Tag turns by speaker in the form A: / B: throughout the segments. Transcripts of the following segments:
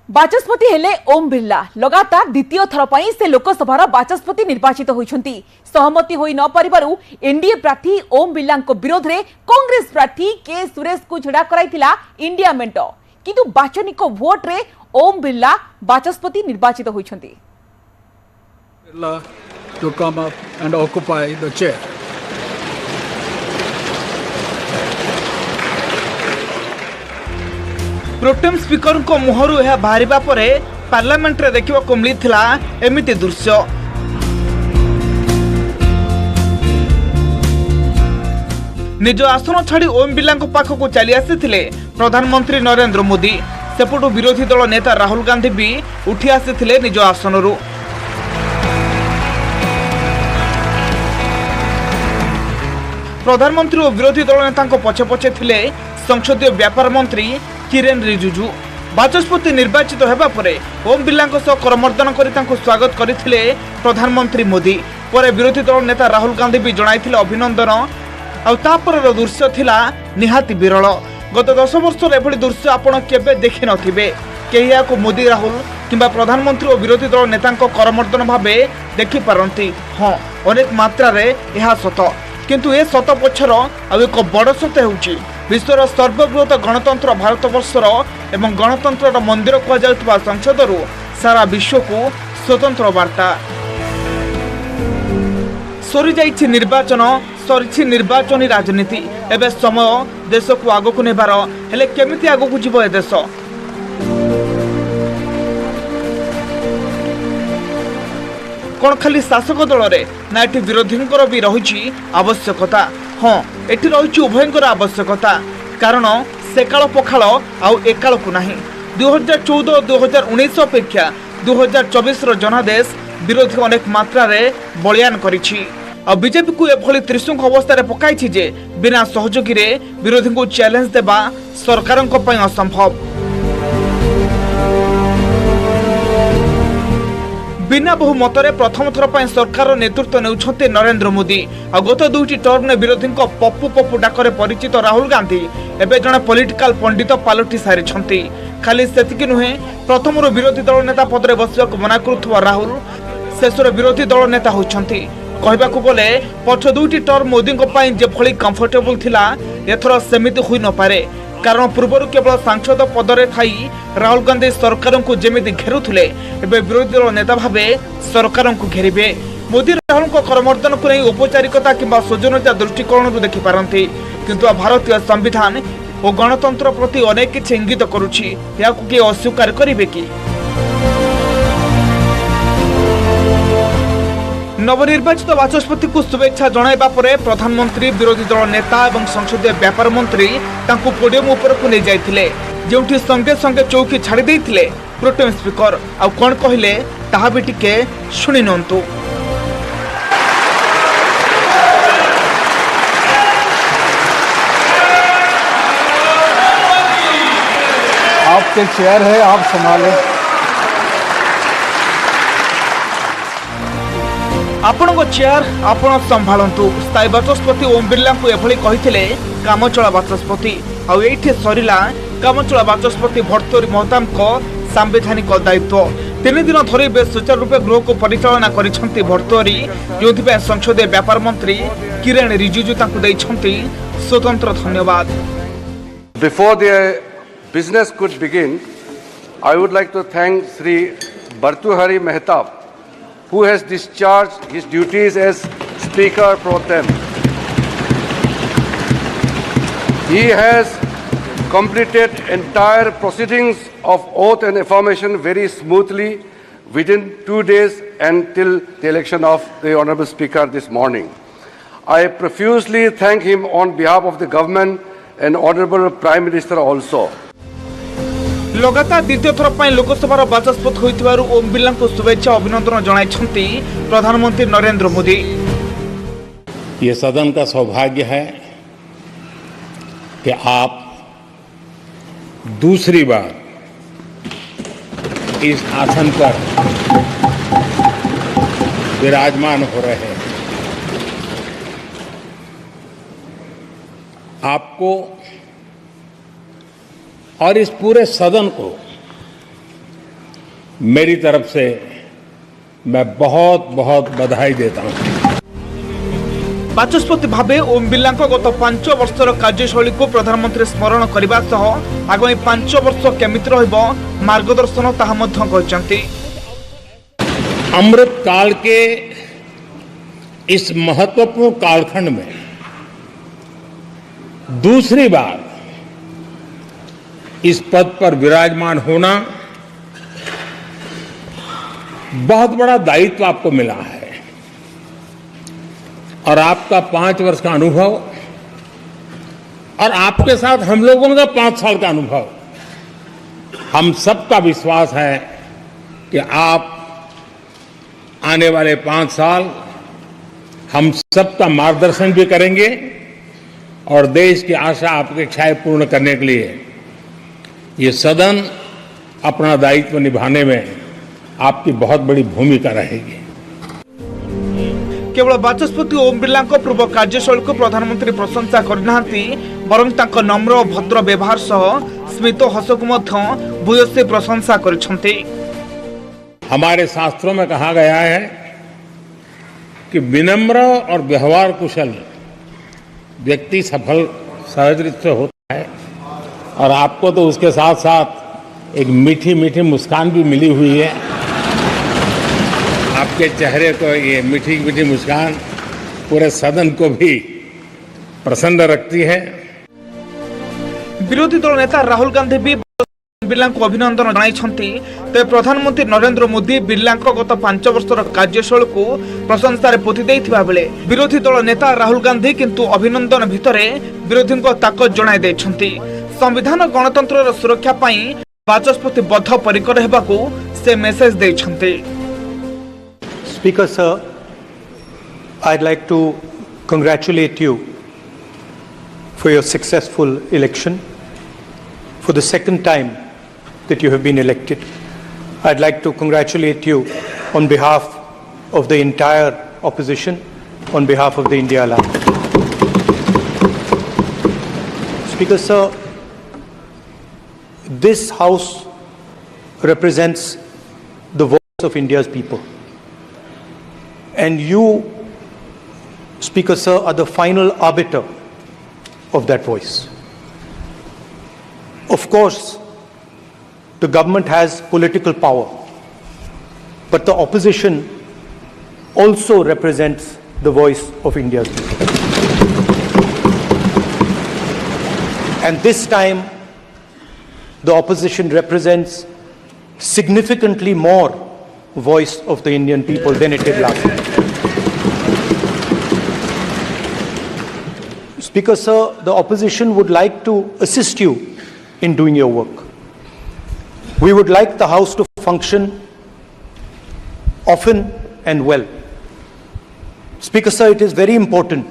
A: बाचस्पति हेले ओम बिरला लगातार द्वितीय थर पर से लोकसभार बाचस्पति निर्वाचित होइछंती। सहमति होई न परिबारु एनडीए प्रार्थी ओम बिरला विरोध में कांग्रेस प्रार्थी के सुरेश को छड़ा कराइथिला इंडिया मेंट, किंतु बाचनिक भोट रे ओम बिरला बाचस्पति निर्वाचित होइछंती।
B: Birla to come up and occupy the chair.
C: Pro tem speaker को मुहरु यह बाहरिबा परे पार्लियामेंट रे देखिबा को मिलिथिला एमिति दृश्य। निज आसन छाड़ी ओम बिरला पाखक चली आसीथिले प्रधानमंत्री नरेंद्र मोदी। सेपटु विरोधी दल नेता राहुल गांधी भी उठी आसीथिले निज आसनरु। प्रधानमंत्री और विरोधी दल नेता पछे पछे थिले संसदीय व्यापार मंत्री किरेन रिजिजू। बाचस्पति निर्वाचित होगा परे ओम बिरला करमर्दन कर स्वागत करथिले प्रधानमंत्री मोदी। पर विरोधी दल नेता राहुल गांधी भी जणाइथिले अभिनंदन। आपर दृश्य थिला निहाती विरल। गत 10 वर्ष एभली दृश्य आपण केबे देखि नथिबे। केही याको मोदी राहुल किंबा प्रधानमंत्री और विरोधी दल नेता करमर्दन भावे देखि पारंती। हाँ, अनेक मात्रा रे यह सत, किंतु ए सत पछर आ एक बड़ सत होउची विश्वर सर्वबृहत गणतंत्र भारतवर्षर एवं गणतंत्र मंदिर कहुवा संसदरू सारा विश्व को स्वतंत्र वार्ता। सरी जाइछि निर्वाचन, सरी निर्वाचनी राजनीति। एबे समय देश को आगक नेबार। हेले केमिति आगक जीव ए देश? कौन खाली शासक दल रे ना एटी विरोधी भी रही आवश्यकता? हाँ, एटी रही उभयंकर आवश्यकता। कारण सेकाल पखाल आउ एकाल को नहीं। 2014 2019 अपेक्षा 2024 जनादेश विरोधी अनेक मात्रा रे बलियान करिछि। आ बीजेपी को एभली त्रिशंक अवस्था पकाई जे बिना सहयोगी रे विरोधी को चैलेंज देबा सरकार असंभव। बिना बहुमत प्रथम थर पर सरकार नेतृत्व नेउछन्ते नरेंद्र मोदी। आ गत दुईटी टर्म ने विरोधी पप्पू पप्पू डाकरे परिचित राहुल गांधी एबे जने पॉलिटिकल पंडित पालटी सारिछन्ती। खाली सेतिकी नुहे, प्रथम विरोधी दल नेता पद में बसवा मना करुवा राहुल शेषर विरोधी दल नेता होइछन्ती। कहबाकू गले पछ दुईटी टर्म मोदी जेभली कंफर्टेबल थिला एथर सेमिति होई न पारे। कारण पूर्वर केवल सांसद पदरे थाई राहुल गांधी सरकार को जेमिति घेरुथिले एबे विरोधी दल नेता भावे सरकार को घेरिबे। मोदी राहुल को करमर्दन को नहीं औपचारिकता किंबा सौजन्यता दृष्टिकोण देखि पारंती, किंतु भारतीय संविधान और गणतंत्र प्रति अनेक किछि इंगित करुछि। याकू के अस्वीकार करिवे कि? नवनिर्वाचित बाचस्पति को शुभेच्छा जणाइबा परे प्रधानमंत्री, विरोधी दल नेता और संसदीय व्यापार मंत्री तांको पोडियम ऊपर को ले जाइथिले, जेउठी संगे संगे चौकी छाड़ी देइथिले प्रोटेम स्पीकर। आ कोन कहिले ताहा भी टिके सुनि नंतु।
B: आपके चेयर है, आप संभालें।
C: आपण चेयर आपण संभालतु। स्थायी बाचस्पति ओम बिरला को एभली कहिथिले कामचला बाचस्पति। आ एठी सरिला कामचला बाचस्पति भर्तरी महताम को संवैधानिक दायित्व। 3 दिन धरी बेस सुचारू रूपे गृह को परिचालना करिसंती भर्तरी, जोथिबे संसदीय व्यापार मंत्री किरेन रिजिजू तांको दैछंती स्वतंत्र धन्यवाद।
D: Before the business could begin, I would like to thank Sri Bhartrihari Mehtab, who has discharged his duties as Speaker Pro Tem. He has completed entire proceedings of oath and affirmation very smoothly within 2 days until the election of the Honorable Speaker this morning. I profusely thank him on behalf of the government and Honorable Prime Minister also.
C: लगातार द्वितीय थर पर लोकसभा बाचस्पति होइथिबारु ओम बिरला को शुभेच्छा अभिनंदन जणाइछन्ती प्रधानमंत्री नरेंद्र मोदी।
E: ये सदन का सौभाग्य है कि आप दूसरी बार इस आसन पर विराजमान हो रहे हैं। आपको और इस पूरे सदन को मेरी तरफ से मैं बहुत बहुत बधाई देता हूं।
C: बाचस्पति भावे ओम बिर्ला गत 5 वर्षर कार्यशैली को प्रधानमंत्री स्मरण करने सह आगामी 5 वर्ष केमिति रहिबो मार्गदर्शन ताहा मध्य कहचंती।
E: अमृत काल के इस महत्वपूर्ण कालखंड में दूसरी बार इस पद पर विराजमान होना बहुत बड़ा दायित्व आपको मिला है और आपका 5 वर्ष का अनुभव और आपके साथ हम लोगों का 5 साल का अनुभव, हम सबका विश्वास है कि आप आने वाले 5 साल हम सबका मार्गदर्शन भी करेंगे और देश की आशा अपेक्षाएं पूर्ण करने के लिए ये सदन अपना दायित्व निभाने में आपकी बहुत बड़ी भूमिका रहेगी।
C: केवल बाचस्पति ओम बिर्ला पूर्व कार्यशैली को प्रधानमंत्री प्रशंसा करना बरं तांको नम्र और भद्र व्यवहार सह स्मित हस को भूयसी प्रशंसा करिसेंते।
E: हमारे शास्त्रों में कहा गया है कि विनम्र और व्यवहार कुशल व्यक्ति सफल सहज रूप से होता है और आपको तो उसके साथ साथ एक मीठी मीठी मुस्कान भी मिली हुई है। आपके चेहरे को ये मीठी मीठी मुस्कान पूरे सदन को भी प्रसन्न रखती है।
C: विरोधी दल नेता राहुल गांधी भी बिर्ला को अभिनंदन जणाइछंती। तेज प्रधानमंत्री नरेंद्र मोदी बिर्ला गत 5 वर्षर कार्यशैली को प्रशंसा पोथी देइथिबा बेले विरोधी दल नेता राहुल गांधी किंतु अभिनंदन भितरे विरोधी को ताकत जणाई दैछंती। संविधान गणतंत्र सुरक्षा पाई बाचस्पति बद्ध परिकर हेबाकू से message दैछंती।
F: Speaker sir, I'd like to congratulate you for your successful election. For the second time that you have been elected, I'd like to congratulate you on behalf of the entire opposition, on behalf of the India Alliance. Speaker sir, this House represents the voice of India's people. And you, Speaker sir, are the final arbiter of that voice. Of course, the government has political power, but the opposition also represents the voice of India's people. And this time, the opposition represents significantly more voice of the Indian people than it did last time. Speaker sir, the opposition would like to assist you in doing your work. We would like the House to function often and well. Speaker sir, it is very important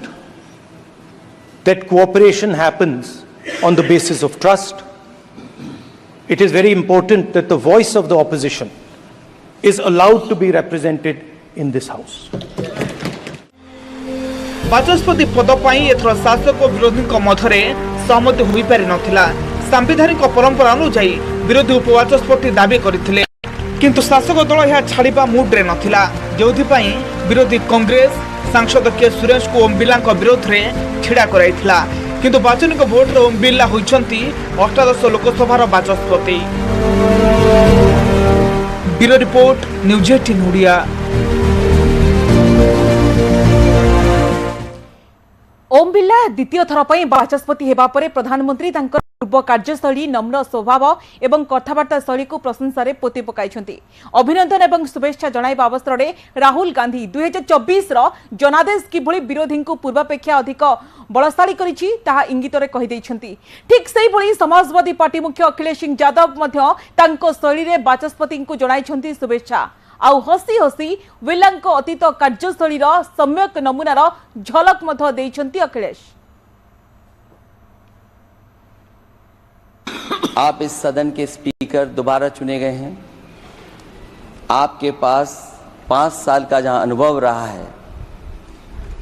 F: that cooperation happens on the basis of trust. It is very important that the voice of the opposition is allowed to be represented in this House.
C: Bachaspati पद पाई एथर शासक और विरोधी मध्य सहमति हो पारि नथिला। सांविधानिक परंपरा अनुसार विरोधी उपवाचस्पति दाबी करथिले, किंतु शासक दल यह छाड़िबा मूड रे नथिला, जोथि पई विरोधी कांग्रेस सांसद के सुरेश को ओम बिर्ला विरोध में छिड़ा कराइथिला। किंतु वाचनिक भोट रे ओम बिर्ला होइछंती 18 लोकसभा बाचस्पति। Bureau report, news 18 Odia.
A: Om Birla द्वितीय थर पर बाचस्पति हेबा परे प्रधानमंत्री तांकर पूर्व कार्यशैली, नम्र स्वभाव एवं कथबार्ता शैली को प्रशंसा रे पोती पकाइछंती। अभिनंदन एवं शुभेच्छा जणाइबा अवसर में राहुल गांधी 2024 रो जनादेश किभଳି विरोधी को पूर्वापेक्षा अधिक बलशाली करिछि ताहा इंगितरे कहि दैछंती। ठीक सेहि भଳି समाजवादी पार्टी मुख्य अखिलेश सिंह यादव मध्य तांको शैली रे बाचस्पति को जणाइछंती शुभेच्छा। आउ हसी हसी बिर्लांको अतीत कार्यशैली रो सम्यक नमूनार झलक मध्य दैछंती अखिलेश।
G: आप इस सदन के स्पीकर दोबारा चुने गए हैं। आपके पास 5 साल का जहां अनुभव रहा है,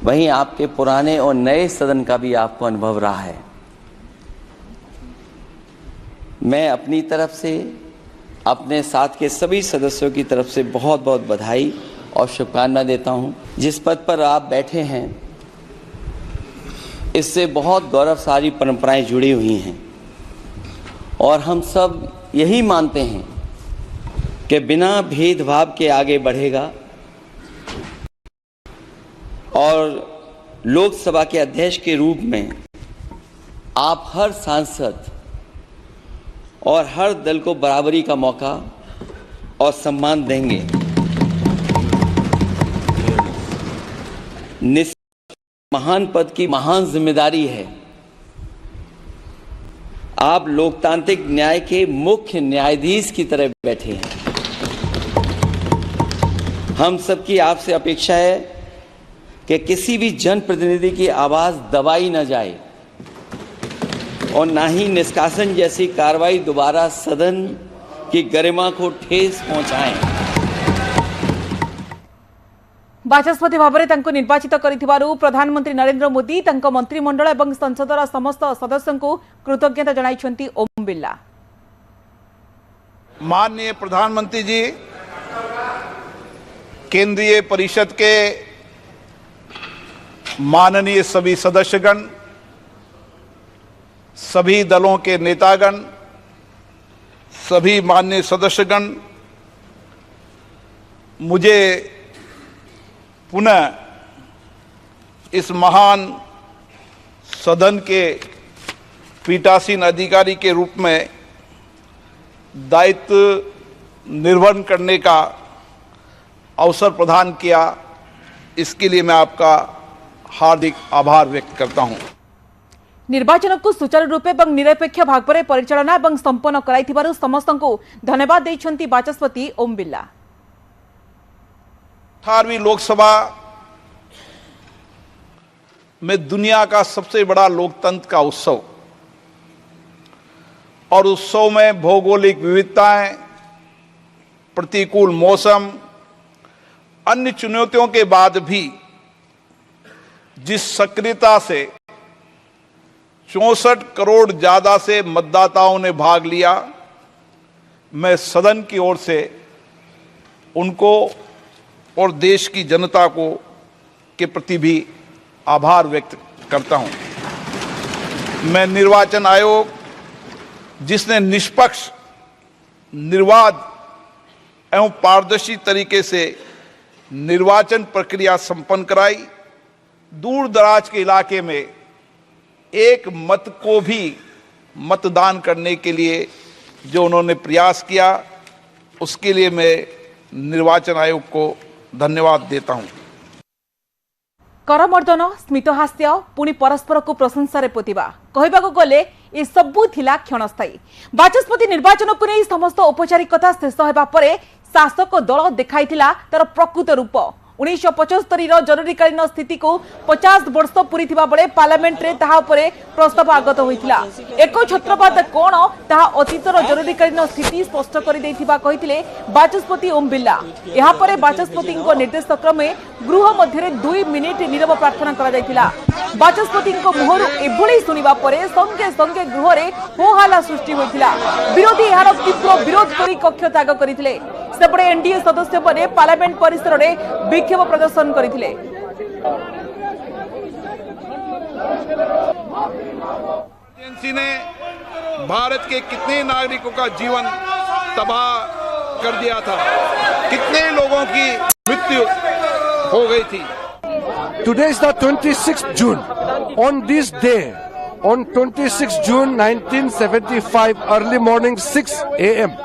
G: वहीं आपके पुराने और नए सदन का भी आपको अनुभव रहा है। मैं अपनी तरफ से अपने साथ के सभी सदस्यों की तरफ से बहुत बहुत बधाई और शुभकामना देता हूं। जिस पद पर आप बैठे हैं इससे बहुत गौरवशाली परंपराएं जुड़ी हुई हैं और हम सब यही मानते हैं कि बिना भेदभाव के आगे बढ़ेगा और लोकसभा के अध्यक्ष के रूप में आप हर सांसद और हर दल को बराबरी का मौका और सम्मान देंगे। महान पद की महान जिम्मेदारी है। आप लोकतांत्रिक न्याय के मुख्य न्यायाधीश की तरह बैठे हैं। हम सबकी आपसे अपेक्षा है कि किसी भी जनप्रतिनिधि की आवाज दबाई न जाए और ना ही निष्कासन जैसी कार्रवाई दोबारा सदन की गरिमा को ठेस पहुंचाएं।
A: बाचस्पति भाव में निर्वाचित करिथिबारु प्रधानमंत्री नरेंद्र मोदी तंको मंत्रिमंडल एवं संसदर समस्त सदस्यों को कृतज्ञता जणाइछन्ति ओम बिरला।
H: माननीय प्रधानमंत्री जी, केंद्रीय परिषद के माननीय सभी सदस्यगण, सभी दलों के नेतागण, सभी माननीय सदस्यगण, मुझे पुनः इस महान सदन के पीठासीन अधिकारी के रूप में दायित्व निर्वहन करने का अवसर प्रदान किया, इसके लिए मैं आपका हार्दिक आभार व्यक्त करता हूं।
A: निर्वाचन को सुचारू रूपे एवं निरपेक्ष भाग में परिचालना एवं संपन्न कराइथिबारु समस्त को धन्यवाद देइछन्ति बाचस्पति ओम बिरला।
H: 18वीं लोकसभा में दुनिया का सबसे बड़ा लोकतंत्र का उत्सव और उत्सव में भौगोलिक विविधताएं, प्रतिकूल मौसम, अन्य चुनौतियों के बाद भी जिस सक्रियता से 64 करोड़ ज्यादा से मतदाताओं ने भाग लिया, मैं सदन की ओर से उनको और देश की जनता को के प्रति भी आभार व्यक्त करता हूं। मैं निर्वाचन आयोग, जिसने निष्पक्ष, निर्बाध एवं पारदर्शी तरीके से निर्वाचन प्रक्रिया संपन्न कराई, दूर दराज के इलाके में एक मत को भी मतदान करने के लिए जो उन्होंने प्रयास किया, उसके लिए मैं निर्वाचन आयोग को धन्यवाद देता हूं।
A: करमर्दन, स्मितहास्य, पुणी परस्पर को प्रशंसा पोतिबा कहबाक गले ए सबु थिला क्षणस्थायी। बाचस्पति निर्वाचन को नहीं समस्त औपचारिकता शेष होगा पर शासक दल देखाइथिला तार प्रकृत रूप। 1975 जरूरीकालीन स्थिति को 50 वर्ष पूरी बेले पार्लियामेंट रे ताहा उपरे प्रस्ताव आगत होइथिला। एक छत्रवाद कोण ताहा अतीतर जरूरीकालीन स्थिति स्पष्ट कर देथिबा कहिथिले बाचस्पति ओम बिरला। एहा परे बाचस्पति निर्देश क्रमे गृह मध्य 2 मिनिट नीरव प्रार्थना करा जायथिला। बाचस्पति मुहरु एभली सुनिबा परे संगे संगे गृह रे होहाला सृष्टि होइथिला। विरोधी एहार तीव्र विरोध करी कक्ष त्याग करिथिले। सेपटे एनडीए सदस्य माने पार्लियामेंट परिसर रे विक्षोभ प्रदर्शन करथिले।
H: एजेंसी ने भारत के कितने नागरिकों का जीवन तबाह कर दिया था, कितने लोगों की मृत्यु हो गई थी।
D: Today is the 26th June. On this day, on 26th June 1975, early morning 6 a.m.,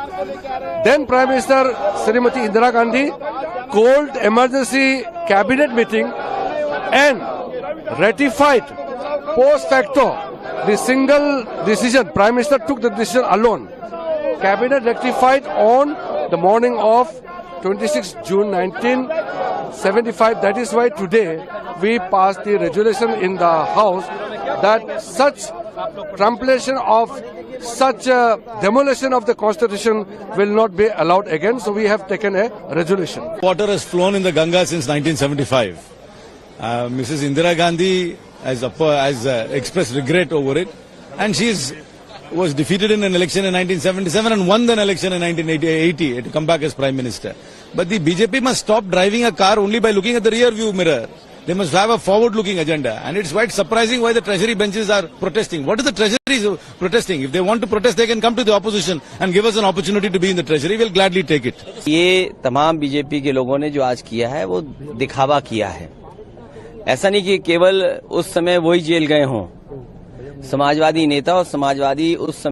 D: then Prime Minister Srimati Indira Gandhi called emergency cabinet meeting and ratified post facto the single decision. Prime Minister took the decision alone. Cabinet rectified on the morning of 26 June 1975. That is why today we passed the resolution in the House that such trumpulation of such demolition of the Constitution will not be allowed again. So we have taken a resolution.
I: Water has flown in the Ganga since 1975. Mrs. Indira Gandhi has expressed regret over it, and she is was defeated in an election in 1977 and won an election in 1980 to come back as Prime Minister. But the BJP must stop driving a car only by looking at the rear view mirror. They must have a forward-looking agenda. And it's quite surprising why the Treasury benches are protesting. What is the Treasury protesting? If they want to protest, they can come to the opposition and give us an opportunity to be in the Treasury. We'll gladly take it.
G: ये तमाम BJP के लोगों ने जो आज किया है वो दिखावा किया है। ऐसा नहीं कि केवल उस समय वही जेल गए हों। समाजवादी नेता और समाजवादी उस समय